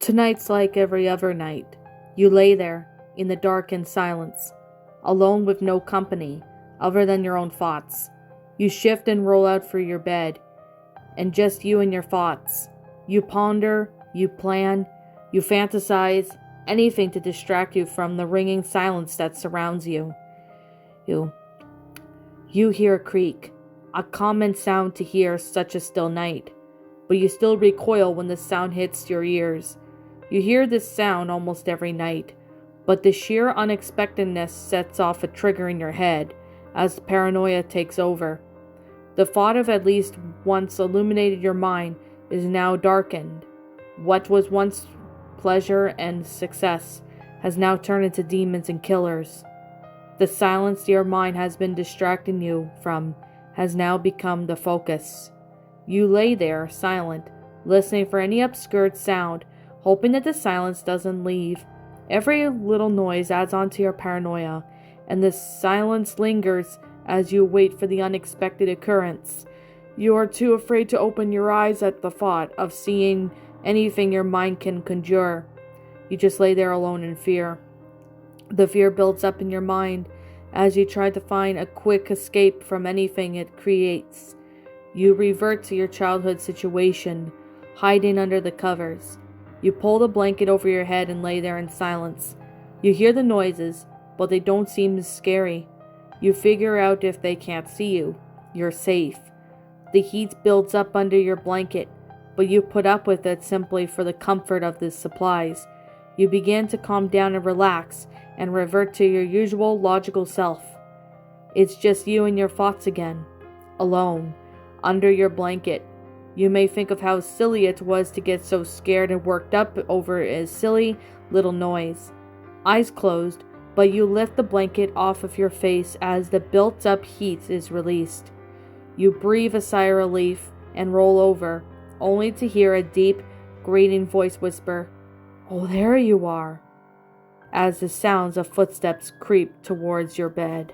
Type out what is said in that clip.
Tonight's like every other night. You lay there, in the dark and silence, alone with no company, other than your own thoughts. You shift and roll out for your bed, and just you and your thoughts. You ponder, you plan, you fantasize, anything to distract you from the ringing silence that surrounds you. You hear a creak, a common sound to hear such a still night, but you still recoil when the sound hits your ears. You hear this sound almost every night, but the sheer unexpectedness sets off a trigger in your head as paranoia takes over. The thought of at least once illuminated your mind is now darkened. What was once pleasure and success has now turned into demons and killers. The silence your mind has been distracting you from has now become the focus. You lay there, silent, listening for any obscured sound, hoping that the silence doesn't leave. Every little noise adds on to your paranoia, and the silence lingers as you wait for the unexpected occurrence. You are too afraid to open your eyes at the thought of seeing anything your mind can conjure. You just lay there alone in fear. The fear builds up in your mind as you try to find a quick escape from anything it creates. You revert to your childhood situation, hiding under the covers. You pull the blanket over your head and lay there in silence. You hear the noises, but they don't seem as scary. You figure out if they can't see you, you're safe. The heat builds up under your blanket, but you put up with it simply for the comfort of the supplies. You begin to calm down and relax and revert to your usual logical self. It's just you and your thoughts again, alone, under your blanket. You may think of how silly it was to get so scared and worked up over a silly little noise. Eyes closed, but you lift the blanket off of your face as the built-up heat is released. You breathe a sigh of relief and roll over, only to hear a deep, grating voice whisper, "Oh, there you are," as the sounds of footsteps creep towards your bed.